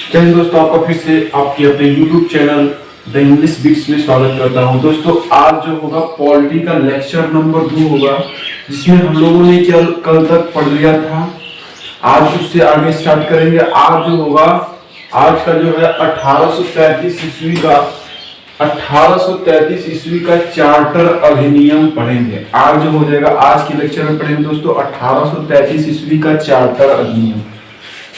जय हिंद दोस्तों, आपका फिर से आपके अपने YouTube channel the English bits में स्वागत करता हूं। दोस्तों आज जो होगा पॉलिटी का लेक्चर नंबर 2 होगा, जिसमें हम लोगों ने क्या कल तक पढ़ लिया था, आज उससे आगे स्टार्ट करेंगे। आज जो होगा, आज का जो है 1833 ईस्वी का चार्टर अधिनियम पढ़ेंगे। आज जो हो जाएगा, आज के लेक्चर में पढ़ेंगे दोस्तों 1833 ईस्वी का चार्टर अधिनियम।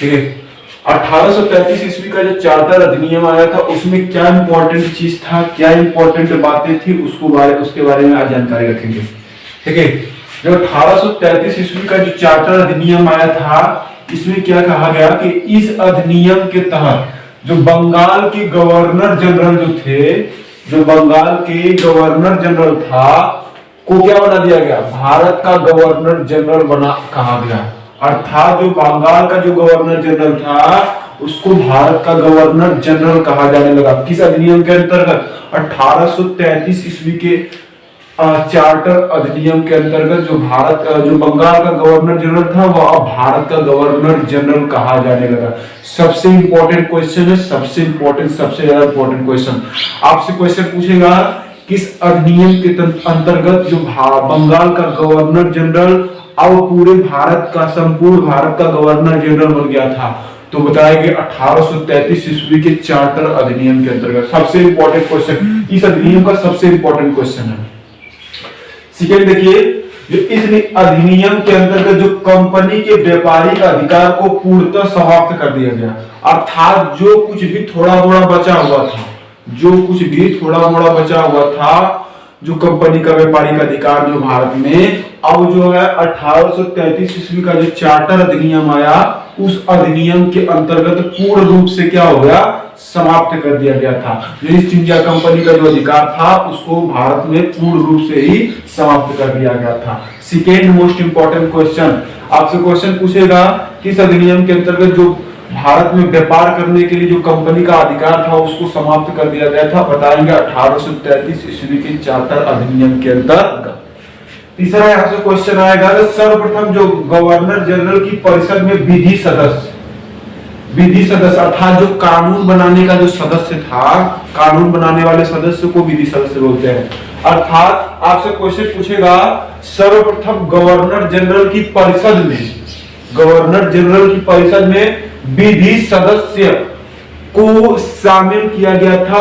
ठीक है, 1833 ईस्वी का जो चार्टर अधिनियम आया था, उसमें क्या इंपॉर्टेंट चीज था, क्या इंपॉर्टेंट बातें थी, उसके बारे में आज जानकारी रखेंगे। ठीक है, जो 1833 ईस्वी का जो चार्टर अधिनियम आया था, इसमें क्या कहा गया कि इस अधिनियम के तहत जो बंगाल के गवर्नर जनरल जनरल था, को क्या बना दिया गया, भारत का गवर्नर जनरल बना कहा गया। अर्थात जो बंगाल का जो गवर्नर जनरल था, उसको भारत का गवर्नर जनरल कहा जाने लगा। किस अधिनियम के अंतर्गत? 1833 ईस्वी के चार्टर अधिनियम के अंतर्गत जो बंगाल का गवर्नर जनरल था, वह अब भारत का गवर्नर जनरल कहा जाने लगा। सबसे इंपॉर्टेंट क्वेश्चन है, सबसे ज्यादा इंपॉर्टेंट क्वेश्चन आपसे क्वेश्चन पूछेगा, किस अधिनियम के अंतर्गत जो बंगाल का गवर्नर जनरल अब संपूर्ण भारत का गवर्नर जनरल बन गया था, तो बताएंगे 1833 ईस्वी के चार्टर अधिनियम के अंतर्गत। सबसे इंपॉर्टेंट क्वेश्चन, इस अधिनियम का सबसे इंपॉर्टेंट क्वेश्चन है। सेकेंड देखिए, जो इस अधिनियम के अंतर्गत जो कंपनी के व्यापारिक अधिकार को पूर्णतः समाप्त कर दिया गया। अर्थात जो कुछ भी थोड़ा मोड़ा बचा हुआ था, जो कंपनी का व्यापारिक अधिकार जो भारत में, अब जो है 1833 ईस्वी का जो चार्टर अधिनियम आया, उस अधिनियम के अंतर्गत पूर्ण रूप से क्या हो गया, समाप्त कर दिया गया था। जो ईस्ट इंडिया कंपनी का जो अधिकार था, उसको भारत में पूर्ण रूप से ही समाप्त कर दिया गया था। सेकेंड मोस्ट इंपॉर्टेंट क्वेश्चन, आपसे क्वेश्चन पूछेगा, किस अधिनियम के अंतर्गत जो भारत में व्यापार करने के लिए जो कंपनी का अधिकार था, उसको समाप्त कर दिया गया था, बताएंगे 1833 ईस्वी के चार्टर अधिनियम के अंतर्गत। तीसरा यहाँ से क्वेश्चन आएगा, सर्वप्रथम जो गवर्नर जनरल की परिषद में विधि सदस्य अर्थात जो कानून बनाने का जो सदस्य था, कानून बनाने वाले सदस्य को विधि सदस्य बोलते हैं। अर्थात आपसे क्वेश्चन पूछेगा, सर्वप्रथम गवर्नर जनरल की परिषद में विधि सदस्य को शामिल किया गया था,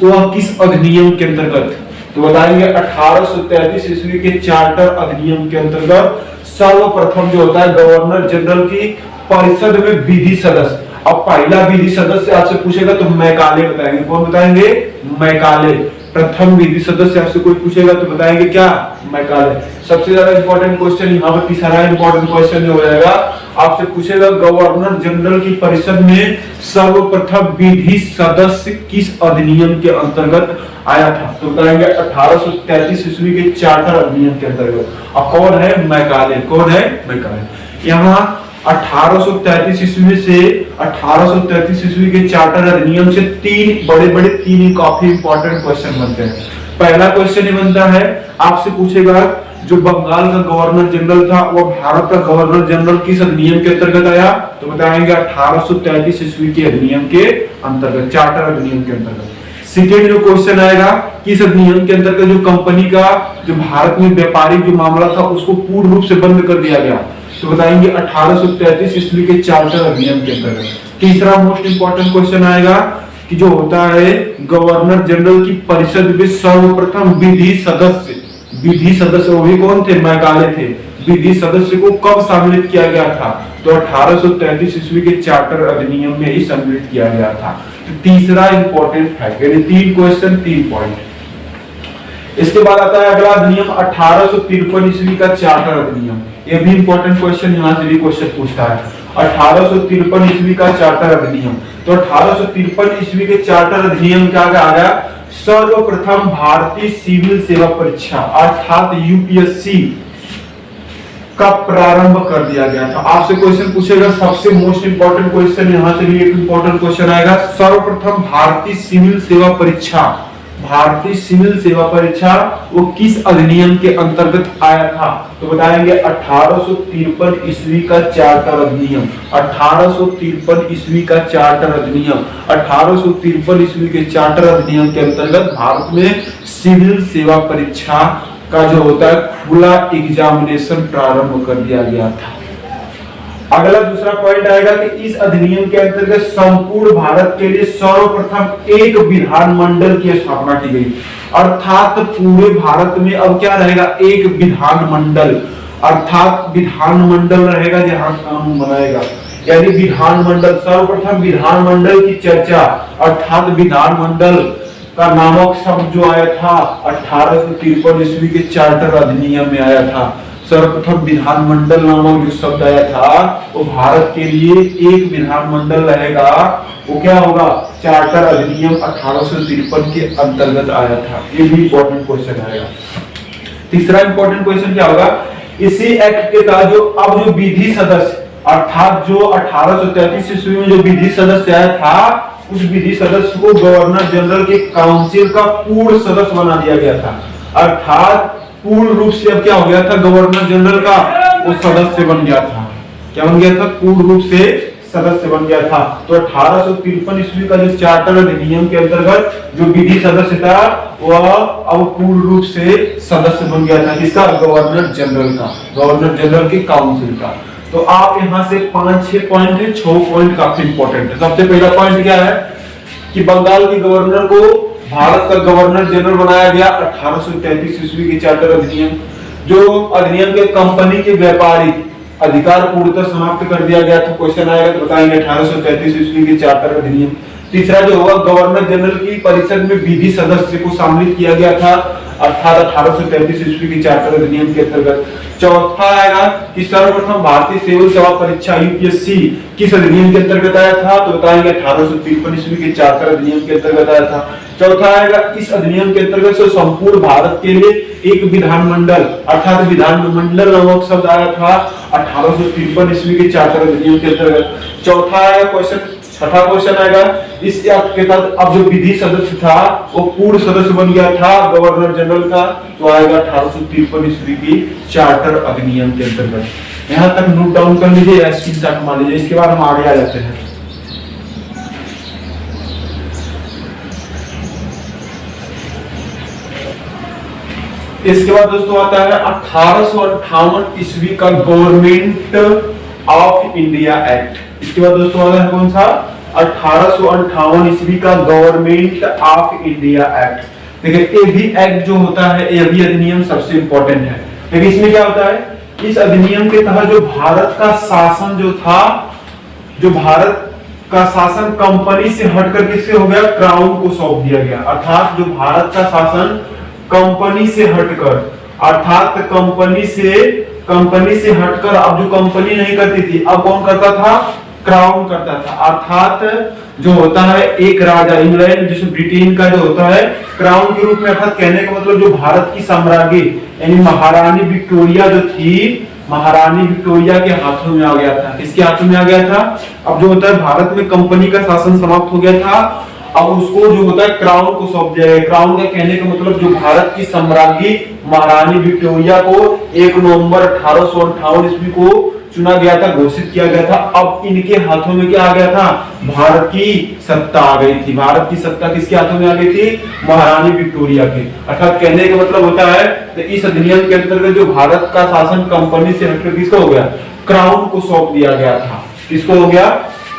वह किस अधिनियम के अंतर्गत? तो बताएंगे 1833 ईस्वी के चार्टर अधिनियम के अंतर्गत सर्वप्रथम जो होता है गवर्नर जनरल की परिषद में विधि सदस्य। अब पहला विधि सदस्य आपसे पूछेगा तो मैकाले बताएंगे। कौन बताएंगे? मैकाले। प्रथम विधि सदस्य आपसे कोई पूछेगा तो बताएंगे क्या? मैकाले। सबसे ज्यादा इंपॉर्टेंट क्वेश्चन यहाँ पर तीसरा इंपॉर्टेंट क्वेश्चन हो जाएगा, आपसे पूछेगा गवर्नर जनरल की परिषद में सर्वप्रथम विधि सदस्य किस अधिनियम के अंतर्गत आया था? तो बताएंगे 1833 ईस्वी के चार्टर अधिनियम के अंतर्गत। अब कौन है? मैकाले। कौन है? मैकाले। यहाँ 1833 ईस्वी से 1833 ईस्वी के चार्टर अधिनियम से तीन काफी इंपॉर्टेंट क्वेश्चन बनते हैं। पहला क्वेश्चन ये बनता है, आपसे पूछेगा जो बंगाल का गवर्नर जनरल था, वो भारत का गवर्नर जनरल किस अधिनियम के अंतर्गत आया? तो बताएंगे 1833 ईस्वी के अधिनियम के अंतर्गत, चार्टर अधिनियम के अंतर्गत। सेकेंड जो क्वेश्चन आएगा, किस अधिनियम के अंतर्गत जो कंपनी का जो भारत में व्यापारिक जो मामला था, उसको पूर्ण रूप से बंद कर दिया गया? तो बताएंगे 1833 ईस्वी के चार्टर अधिनियम के अंतर्गत। तीसरा मोस्ट इंपॉर्टेंट क्वेश्चन आएगा कि जो होता है गवर्नर जनरल की परिषद में सर्वप्रथम विधि सदस्य वो भी कौन थे? मैकाले थे। विधि सदस्य को कब सम्मिलित किया गया था? तो 1833 ईस्वी के चार्टर अधिनियम में ही सम्मिलित किया गया था। तो तीसरा इंपॉर्टेंट फैक्ट, यानी 3 क्वेश्चन 3 पॉइंट। इसके बाद आता है अगला अधिनियम 1853 ईस्वी का चार्टर अधिनियम। ये भी इंपॉर्टेंट क्वेश्चन, यहाँ से भी क्वेश्चन पूछता है। 1853 ईस्वी का चार्टर अधिनियम। तो 1853 ईस्वी के चार्टर अधिनियम क्या आ गया? सर्वप्रथम भारतीय सिविल सेवा परीक्षा अर्थात यूपीएससी का प्रारंभ कर दिया गया था। आपसे क्वेश्चन पूछेगा, सबसे मोस्ट इंपॉर्टेंट क्वेश्चन, यहाँ से भी एक इंपॉर्टेंट क्वेश्चन आएगा, सर्वप्रथम भारतीय सिविल सेवा परीक्षा भारतीय सिविल सेवा परीक्षा वो किस अधिनियम के अंतर्गत आया था? तो बताएंगे 1853 ईस्वी का चार्टर अधिनियम। 1853 ईस्वी का चार्टर अधिनियम, 1853 ईस्वी के चार्टर अधिनियम के अंतर्गत भारत में सिविल सेवा परीक्षा का जो होता है खुला एग्जामिनेशन प्रारंभ कर दिया गया था। अगला दूसरा पॉइंट आएगा कि इस अधिनियम के अंतर्गत संपूर्ण भारत के लिए सर्वप्रथम एक विधानमंडल की स्थापना की गई। अर्थात पूरे भारत में अब क्या रहेगा? एक विधानमंडल, अर्थात विधानमंडल रहेगा जहां कानून बनाएगा। यानी विधानमंडल, सर्वप्रथम विधानमंडल की चर्चा, अर्थात विधानमंडल का नामक शब्द जो आया था 1853 ईस्वी के चार्टर अधिनियम में आया था। सर्वप्रथम विधानमंडल नामक जो शब्द आया था वो भारत के लिए एक विधानमंडल रहेगा। वो क्या होगा? चार्टर अधिनियम 1853 के अंतर्गत आया था। ये भी इंपॉर्टेंट क्वेश्चन आएगा। तीसरा इंपॉर्टेंट क्वेश्चन क्या होगा? इसी एक्ट के तहत जो अब जो विधि सदस्य, अर्थात जो 1833 ईस्वी में जो विधि सदस्य आया था, उस विधि सदस्य को गवर्नर जनरल के काउंसिल का पूर्ण सदस्य बना दिया गया था। अर्थात पूर्ण रूप से अब क्या हो गया था? गवर्नर जनरल का वो सदस्य बन गया था। क्या बन गया था? पूर्ण रूप से सदस्य बन गया था। तो 1853 ईस्वी का जो चार्टर अधिनियम के अंतर्गत जो विधि सदस्य था वह अब पूर्ण रूप से सदस्य बन गया था। किसका? गवर्नर जनरल का, गवर्नर जनरल के काउंसिल का। तो आप यहाँ से 5-6 पॉइंट है, 6 पॉइंट काफी इंपॉर्टेंट है। सबसे पहला पॉइंट क्या है कि बंगाल के गवर्नर को भारत का गवर्नर जनरल बनाया गया 1833 ईस्वी के चार्टर अधिनियम। जो अधिनियम के कंपनी के व्यापारिक अधिकार पूर्णतः समाप्त कर दिया गया था। क्वेश्चन आएगा तो बताएंगे 1833 ईस्वी के चार्टर अधिनियम। तीसरा जो होगा, गवर्नर जनरल की परिषद में विधि सदस्य को शामिल किया गया था, अर्थात 1833 ईस्वी के चार्टर अधिनियम के अंतर्गत। चौथा आएगा कि सर्वप्रथम भारतीय सिविल सेवा परीक्षा यूपीएससी किस अधिनियम के अंतर्गत आया था? तो बताएंगे 1853 ईस्वी के चार्टर अधिनियम के अंतर्गत आया था। चौथा आएगा इस अधिनियम के अंतर्गत से संपूर्ण भारत के लिए एक विधानमंडल, अर्थात विधानमंडल नामक शब्द आया था 1853 ईस्वी के चार्टर अधिनियम के अंतर्गत। चौथा आएगा क्वेश्चन, छठा क्वेश्चन आएगा इस एक्ट के तहत अब जो विधि सदस्य था वो पूर्ण सदस्य बन गया था गवर्नर जनरल का। तो आएगा 1853 ईस्वी की चार्टर अधिनियम के अंतर्गत। यहाँ तक नोट डाउन कर लीजिए या स्क्रीनशॉट मान लीजिए। इसके बाद हम आगे आ जाते हैं। इसके बाद दोस्तों आता है 1858 ईस्वी का गवर्नमेंट ऑफ इंडिया एक्ट। इसके बाद दोस्तों आता है कौन सा? 1858 ईस्वी का गवर्नमेंट ऑफ इंडिया एक्ट। देखिए ये भी एक्ट जो होता है, ये भी अधिनियम सबसे इंपॉर्टेंट है। देखिए इसमें क्या होता है? इस अधिनियम के तहत जो भारत का शासन जो था, जो भारत का शासन कंपनी से हटकर किससे हो गया? क्राउन को सौंप दिया गया। अर्थात जो भारत का शासन कंपनी से हटकर, अर्थात कंपनी से हटकर अब जो कंपनी नहीं करती थी, अब कौन करता था? क्राउन करता था। अर्थात जो होता है एक राजा, इंग्लैंड जैसे ब्रिटेन का जो होता है क्राउन के रूप में, अर्थात कहने का मतलब जो भारत की साम्राज्ञी यानी महारानी विक्टोरिया जो थी, महारानी विक्टोरिया के हाथों में आ गया था। किसके हाथों में आ गया था? अब जो होता है भारत में कंपनी का शासन समाप्त हो गया था, अब उसको जो होता है क्राउन को सौंप दिया गया। क्राउन का कहने का मतलब जो भारत की साम्राज्ञी महारानी विक्टोरिया को 1 नवंबर 1858 ईस्वी को चुना गया था, घोषित किया गया था। अब इनके हाथों में क्या आ गया था? भारत की सत्ता आ गई थी। भारत की सत्ता किसके हाथों में आ गई थी? महारानी विक्टोरिया के। अर्थात कहने का मतलब होता है तो इस अधिनियम के अंतर्गत जो भारत का शासन कंपनी से हटकर किसको हो गया? क्राउन को सौंप दिया गया था। किसको हो गया?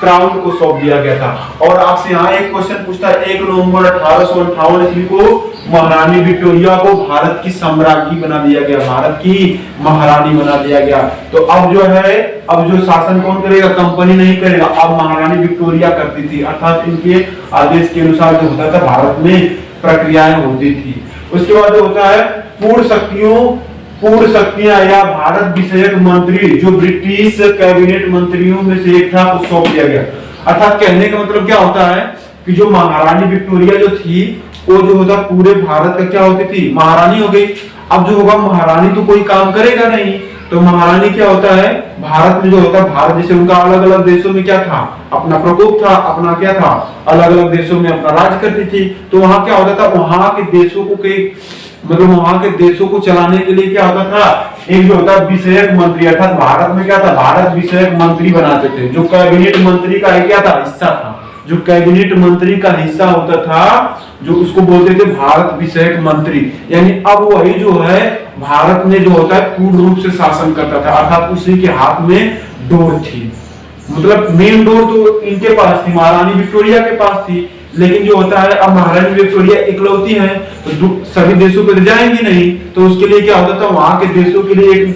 क्राउन को सौंप दिया गया था। और आपसे यहाँ एक क्वेश्चन पूछता है, 1 नवंबर 1858 ईस्वी को महारानी विक्टोरिया को भारत की साम्राज्ञी बना दिया गया, भारत की महारानी बना दिया गया। तो अब जो है, अब जो शासन कौन करेगा? कंपनी नहीं करेगा, अब महारानी विक्टोरिया करती थी। अर्थात इनके आदेश के अनुसार जो होता था भारत में प्रक्रियाएं होती थी। उसके बाद जो होता है पूर्ण शक्तियां या भारत विषयक मंत्री जो ब्रिटिश कैबिनेट मंत्रियों में से एक था, उसको सौंप दिया गया। अर्थात कहने का मतलब क्या होता है कि जो महारानी विक्टोरिया जो थी वो जो होता पूरे भारत का क्या होती थी? महारानी हो गई। अब जो होगा महारानी तो कोई काम करेगा नहीं, तो महारानी क्या होता है, भारत में जो होता है, भारत जैसे उनका अलग अलग देशों में क्या था, अपना प्रकोप था, अपना क्या था, अलग अलग देशों में अपना राज करती थी। तो वहां क्या होता था, वहां के देशों को मतलब वहां के देशों को चलाने के लिए क्या होता था, एक जो होता है विषयक मंत्री, अर्थात भारत में क्या था, भारत विषयक मंत्री बनाते थे, जो कैबिनेट मंत्री का क्या था, हिस्सा था, जो कैबिनेट मंत्री का हिस्सा होता था, जो उसको बोलते थे भारत विषयक मंत्री। यानी अब वही जो है भारत में जो होता है पूर्ण रूप से शासन करता था, अर्थात उसी के हाथ में डोर थी। मतलब मेन डोर तो इनके पास थी, महारानी विक्टोरिया के पास थी, लेकिन जो होता है अब महारानी विक्टोरिया इकलौती है, तो सभी देशों पे जाएंगी नहीं, तो उसके लिए क्या होता था, वहां के देशों के लिए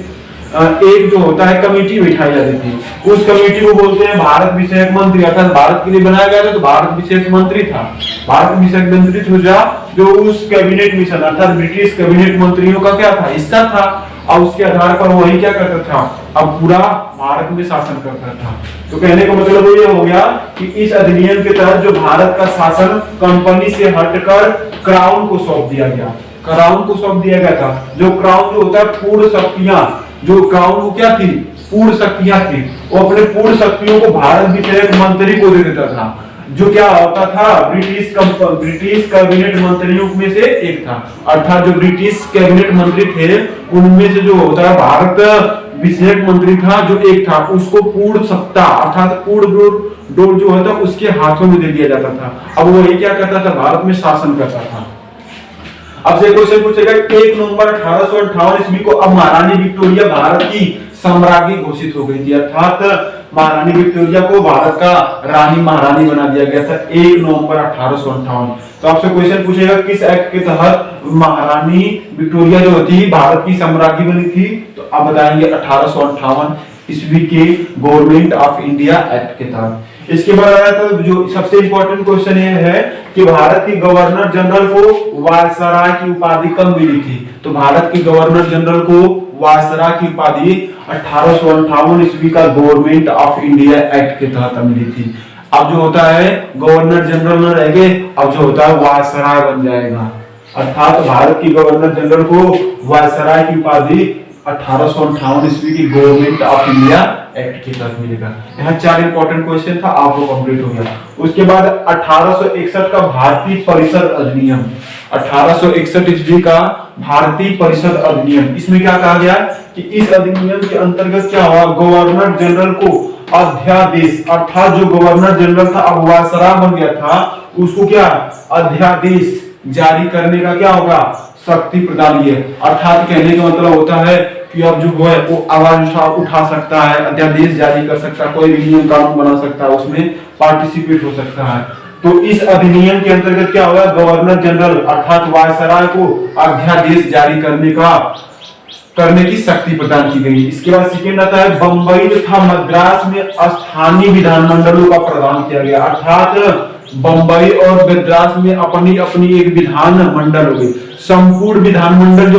एक जो होता है कमेटी बिठाई जाती थी। उस कमेटी को बोलते हैं भारत विषयक मंत्री, अर्थात भारत के लिए बनाया गया था, तो भारत विषयक मंत्री था। भारत विषयक मंत्री जो उस कैबिनेट मिशन अर्थात ब्रिटिश कैबिनेट मंत्रियों का क्या था, हिस्सा था, और उसके आधार पर वही क्या करता था, अब पूरा भारत में शासन करता था। तो कहने का मतलब ये हो गया कि इस अधिनियम के तहत जो भारत का शासन कंपनी से हटकर क्राउन को सौंप दिया गया, क्राउन को सौंप दिया गया था। जो क्राउन जो होता है पूर्ण शक्तियां, जो क्राउन को क्या थी, पूर्ण शक्तियां थी, वो अपने पूर्ण शक्तियों को भारत विषयक मंत्री को दे देता था, जो क्या होता था, ब्रिटिश कैबिनेट मंत्रियों में से एक था। अर्थात जो ब्रिटिश कैबिनेट मंत्री थे उनमें से जो होता है भारत विषयक मंत्री था, जो एक था, उसको पूर्ण सत्ता अर्थात पूर्ण डोर जो होता उसके हाथों में दे दिया जाता था। अब वो ये क्या करता था, भारत में शासन करता था। अब से क्वेश्चन पूछेगा 1 नवंबर 1858 ईस्वी को अब महारानी विक्टोरिया भारत की सम्राज्ञी घोषित हो गई थी, अर्थात महारानी विक्टोरिया को भारत का रानी महारानी बना दिया गया था 1 नवंबर 1858। तो आपसे क्वेश्चन पूछेगा किस एक्ट के तहत महारानी विक्टोरिया जो होती भारत की सम्राज्ञी बनी थी, तो आप बताएंगे 1858 ईस्वी के गवर्नमेंट ऑफ इंडिया एक्ट के तहत। इसके बाद आया था जो सबसे इंपॉर्टेंट क्वेश्चन ये है कि भारत की गवर्नर जनरल को वायसराय की उपाधि कब मिली थी, तो भारत की गवर्नर जनरल को वायसराय की उपाधि 1858 ईस्वी का गवर्नमेंट ऑफ इंडिया एक्ट के तहत मिली थी। अब जो होता है गवर्नर जनरल न रह गए, अब जो होता है वायसराय बन जाएगा, अर्थात भारत की गवर्नर जनरल को वायसराय की उपाधि 1858 ईस्वी की गवर्नमेंट ऑफ इंडिया एक्ट के तहत मिलेगा। यहाँ 4 इंपॉर्टेंट क्वेश्चन था, आपको कंप्लीट हो गया। उसके बाद 1861 का भारतीय परिषद अधिनियम, 1861 ईस्वी का भारतीय परिषद अधिनियम, इसमें क्या कहा गया कि इस अधिनियम के अंतर्गत क्या हुआ, गवर्नर जनरल को अध्यादेश, अर्थात जो गवर्नर जनरल था अब वायसराय बन गया था, उसको क्या अध्यादेश जारी करने का क्या होगा, शक्ति प्रदान की है। अर्थात कहने का मतलब होता है कि अब जो है वो आवाज उठा सकता है, अध्यादेश जारी कर सकता है, कोई भी नियम कानून बना सकता है, उसमें पार्टिसिपेट हो सकता है। तो इस अधिनियम के अंतर्गत क्या होगा, गवर्नर जनरल अर्थात वायसराय को अध्यादेश जारी करने की शक्ति प्रदान की गई। इसके बाद सेकेंड आता है बंबई तथा मद्रास में स्थानीय विधानमंडलों का प्रदान किया गया, अर्थात बंबई और मद्रास में अपनी अपनी एक विधान मंडल हो गई। संपूर्ण विधानमंडल जो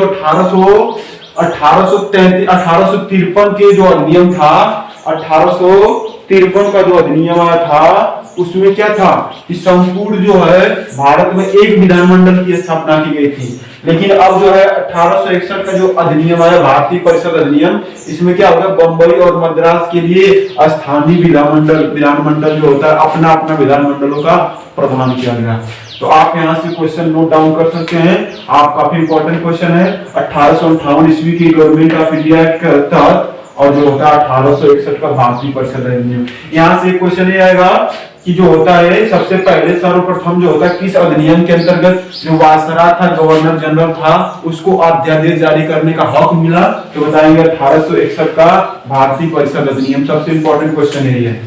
1853 के जो अधिनियम था, 1853 का जो अधिनियम आया था उसमें क्या था कि संपूर्ण जो है भारत में एक विधानमंडल की स्थापना की गई थी। लेकिन अब जो है 1861 का जो अधिनियम आया भारतीय परिषद अधिनियम, इसमें क्या होगा, बंबई और मद्रास के लिए स्थानीय विधानमंडल जो होता है अपना अपना विधानमंडलों का प्रदान किया गया। तो आप यहाँ से क्वेश्चन नोट डाउन कर सकते हैं, आप काफी इंपॉर्टेंट क्वेश्चन है। 1858 ईस्वी की गवर्नमेंट ऑफ इंडिया के तहत और जो होता है 1861 का भारतीय परिषद अधिनियम। यहाँ से क्वेश्चन ये आएगा कि जो होता है सबसे पहले सर्वप्रथम जो होता है किस अधिनियम के अंतर्गत जो वायसराय था, गवर्नर जनरल था, उसको अध्यादेश जारी करने का हक मिला, तो बताएंगे 1861 का भारतीय परिषद अधिनियम। सबसे इंपॉर्टेंट क्वेश्चन यही है।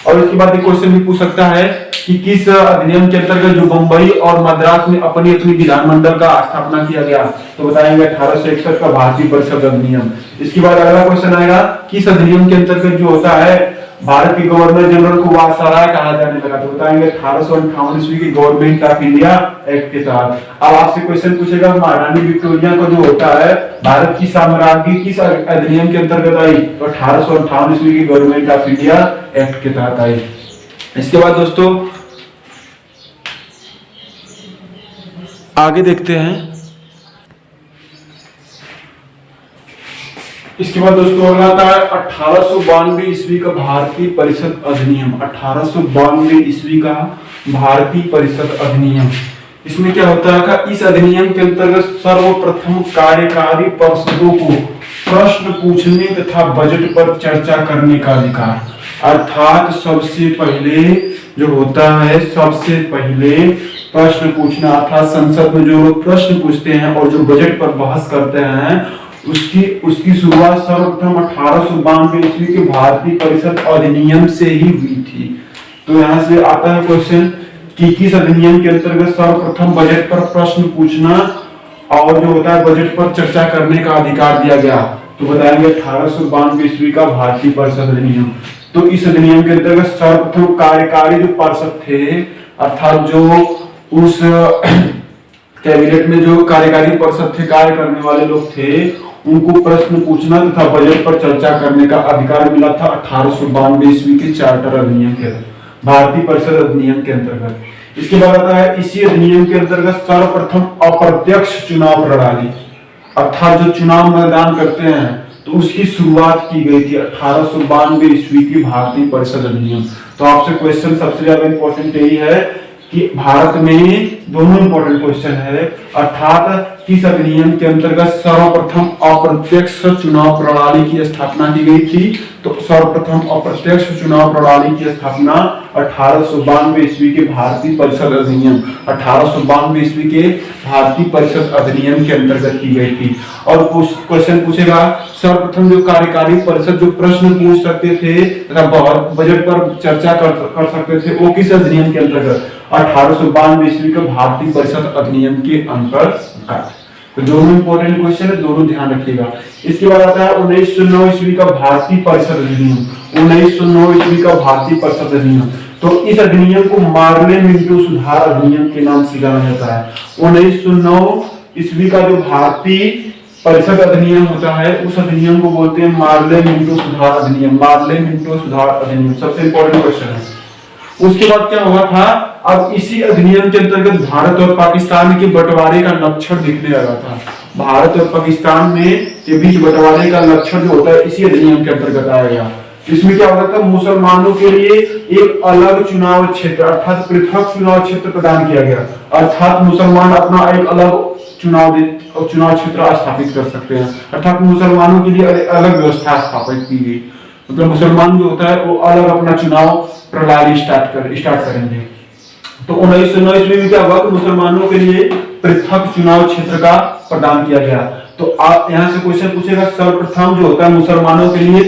और इसके बाद एक क्वेश्चन भी पूछ सकता है कि किस अधिनियम के अंतर्गत जो बंबई और मद्रास में अपनी अपनी विधानमंडल का स्थापना किया गया, तो बताएंगे 1861 का भारतीय परिषद अधिनियम। इसके बाद अगला क्वेश्चन आएगा किस अधिनियम के अंतर्गत जो होता है भारत के गवर्नर जनरल को वायसराय कहा जाने लगा, तो बताएंगे 1858 ईस्वी की गवर्नमेंट ऑफ इंडिया एक्ट के तहत। अब आपसे क्वेश्चन पूछेगा महारानी विक्टोरिया का जो होता है भारत की साम्राज्ञी किस अधिनियम के अंतर्गत आई, तो 1858 ईस्वी की गवर्नमेंट ऑफ इंडिया एक्ट के तहत आई। इसके बाद दोस्तों आगे देखते हैं। इसके बाद दोस्तों अगला आता है 1892 ईस्वी का भारतीय परिषद अधिनियम। 1892 ईस्वी का भारतीय परिषद अधिनियम, इसमें क्या होता है कि इस अधिनियम के अंतर्गत सर्वप्रथम कार्यकारी परिषदों को प्रश्न पूछने तथा बजट पर चर्चा करने का अधिकार, अर्थात सबसे पहले जो होता है, सबसे पहले प्रश्न पूछना, अर्थात संसद में जो लोग प्रश्न पूछते हैं और जो बजट पर बहस करते हैं उसकी शुरुआत सर्वप्रथम 1892 ईस्वी के भारतीय परिषद अधिनियम से ही हुई थी। तो यहाँ से आता है क्वेश्चन कि किस अधिनियम के अंतर्गत सर्वप्रथम बजट पर प्रश्न पूछना और जो होता है बजट पर चर्चा करने का अधिकार दिया गया। तो बताएंगे 1892 ईस्वी का भारतीय परिषद अधिनियम। तो इस अधिनियम के अंतर्गत सर्वप्रथम कार्यकारी जो पार्षद थे, अर्थात जो उस कैबिनेट में जो कार्यकारी परिषद थे, कार्य करने वाले लोग थे, उनको प्रश्न पूछना तथा बजट पर चर्चा करने का अधिकार मिला था 1892 ईस्वी के चार्टर अधिनियम के भारतीय परिषद अधिनियम के अंतर्गत। इसके बाद आता है इसी अधिनियम के अंतर्गत सर्वप्रथम अप्रत्यक्ष चुनाव प्रणाली, अर्थात जो चुनाव मैदान करते हैं तो उसकी शुरुआत की गई थी 1892 ईस्वी की भारतीय परिषद अधिनियम। तो आपसे क्वेश्चन सबसे ज्यादा इंपॉर्टेंट यही है कि भारत में दोनों इंपॉर्टेंट क्वेश्चन है, अर्थात किस अधिनियम के अंतर्गत सर्वप्रथम अप्रत्यक्ष चुनाव प्रणाली की स्थापना की गई थी। तो सर्वप्रथम अप्रत्यक्ष चुनाव प्रणाली की स्थापना 1892 ईस्वी के भारतीय परिषद अधिनियम, 1892 ईस्वी के भारतीय परिषद अधिनियम के अंतर्गत की गई थी। और क्वेश्चन पूछेगा सर्वप्रथम जो कार्यकारी परिषद जो प्रश्न पूछ सकते थे तथा बजट पर चर्चा कर सकते थे, वो किस अधिनियम के अंतर्गत, 1892 ईस्वी का भारतीय परिषद अधिनियम के अंतर्गत। तो दोनों इंपॉर्टेंट क्वेश्चन है, दोनों ध्यान रखिएगा। इसके बाद आता है 1909 ईस्वी का भारतीय परिषद अधिनियम। 1909 ईस्वी का भारतीय परिषद अधिनियम, तो इस अधिनियम को मार्ले मिंटो सुधार अधिनियम के नाम से जाना जाता है। 1909 ईस्वी का जो भारतीय परिषद अधिनियम होता है, उस अधिनियम को बोलते हैं मार्ले मिंटो सुधार अधिनियम। मार्ले मिंटो सुधार अधिनियम सबसे इंपॉर्टेंट क्वेश्चन है। उसके बाद क्या हुआ था, अब इसी अधिनियम के अंतर्गत भारत और पाकिस्तान के बंटवारे का लक्षण दिखने लगा था। भारत और पाकिस्तान में के बीच बंटवारे का लक्षण जो होता है इसी अधिनियम के अंतर्गत आएगा। इसमें क्या होता था, मुसलमानों के लिए एक अलग चुनाव क्षेत्र अर्थात पृथक चुनाव क्षेत्र प्रदान किया गया, अर्थात मुसलमान अपना एक अलग चुनाव क्षेत्र स्थापित कर सकते हैं, अर्थात मुसलमानों के लिए अलग व्यवस्था स्थापित की गई। मतलब मुसलमान जो होता है वो अलग अपना चुनाव प्रणाली स्टार्ट करेंगे। तो 1909 ईस्वी में क्या हुआ कि मुसलमानों के लिए पृथक चुनाव क्षेत्र का प्रदान किया गया। तो आप यहाँ से क्वेश्चन पूछेगा सर्वप्रथम जो होता है मुसलमानों के लिए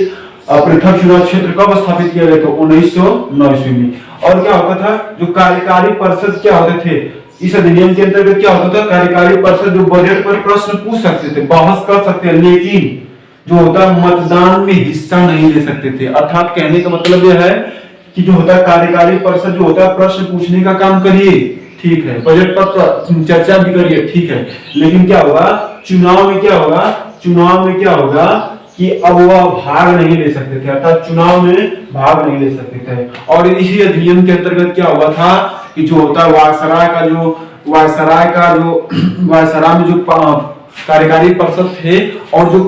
पृथक चुनाव क्षेत्र कब स्थापित किया गया, तो 1909 ईस्वी में। और क्या होता था, जो कार्यकारी परिषद क्या होते थे इस अधिनियम के अंतर्गत, क्या होता था, कार्यकारी परिषद जो बजट पर प्रश्न पूछ सकते थे, बहस कर सकते हैं, लेकिन जो होता है मतदान में हिस्सा नहीं ले सकते थे। अर्थात कहने का मतलब यह है कि जो होता है कार्यकारी परिषद जो होता है प्रश्न पूछने का काम करिए, ठीक है, बजट पर चर्चा भी करिए, ठीक है, लेकिन क्या होगा चुनाव में क्या होगा कि अब वह भाग नहीं ले सकते थे, अर्थात चुनाव में भाग नहीं ले सकते थे। और इसी अधिनियम के अंतर्गत क्या हुआ था कि जो होता है वायसराय में जो कार्यकारी परिषद थे और जो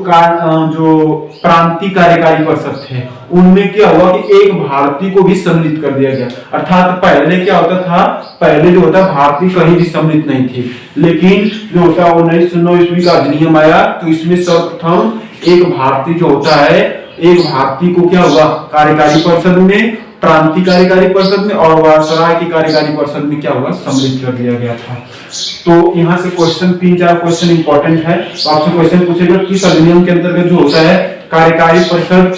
प्रांतीय कार्यकारी परिषद थे, उनमें क्या हुआ कि एक भारतीय को भी सम्मिलित कर दिया गया। अर्थात पहले क्या होता था, पहले जो होता भारतीय कहीं भी सम्मिलित नहीं थे, लेकिन जो होता 1909 ईस्वी का अधिनियम आया तो इसमें सर्वप्रथम एक भारतीय जो होता है, एक भारतीय को क्या हुआ कार्यकारी परिषद में, प्रांतीय कार्यकारी परिषद में और वायसराय की कार्यकारी परिषद में क्या हुआ सम्मिलित कर दिया गया था। तो यहाँ से क्वेश्चन 3-4 क्वेश्चन इंपॉर्टेंट है। तो आपसे क्वेश्चन पूछेगा किस अधिनियम के अंतर्गत जो होता है कार्यकारी परिषद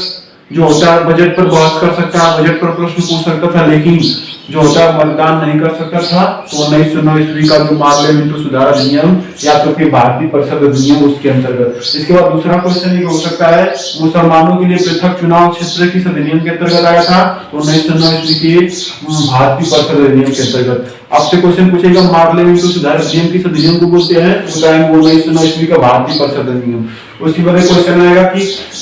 जो होता है बजट पर बहस कर सकता है, बजट पर प्रश्न पूछ सकता था, लेकिन जो होता है मतदान नहीं कर सकता था। तो 1909 ईस्वी का जो मार्ले मिंटो सुधार अधिनियम या तो फिर भारतीय परिषद अधिनियम उसके अंतर्गत। इसके बाद दूसरा क्वेश्चन ये हो सकता है मुसलमानों के लिए पृथक चुनाव क्षेत्र किस अधिनियम के अंतर्गत आया था, तो 1909 ईस्वी के भारतीय परिषद अधिनियम के अंतर्गत। आपसे क्वेश्चन पूछेगा मार्ले मिंटो सुधार अधिनियम किस अधिनियम को बोलते हैं, बताएंगे 1909 ईस्वी का भारतीय परिषद अधिनियम। उसके बाद क्वेश्चन आएगा कि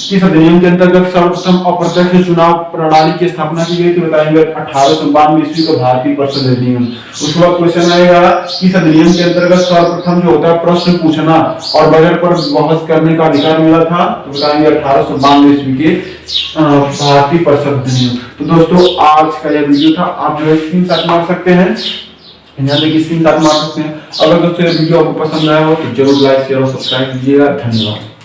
किस अधिनियम के अंतर्गत सर्वप्रथम अप्रत्यक्ष चुनाव प्रणाली की स्थापना की गई, तो बताएंगे 1892 ईस्वी का भारतीय परिषद अधिनियम। उसके बाद क्वेश्चन आएगा किस अधिनियम के अंतर्गत सर्वप्रथम जो होता है प्रश्न पूछना और बजट पर बहस करने का अधिकार मिला था, तो बताएंगे 1892 ईस्वी के भारतीय परिषद अधिनियम। तो दोस्तों आज का यह वीडियो था, आप जो है स्क्रीनशॉट मार सकते हैं, यहाँ देखिए स्क्रीनशॉट मार सकते हैं। अगर दोस्तों ये वीडियो आपको पसंद आया हो तो जरूर लाइक शेयर और सब्सक्राइब कीजिएगा। धन्यवाद।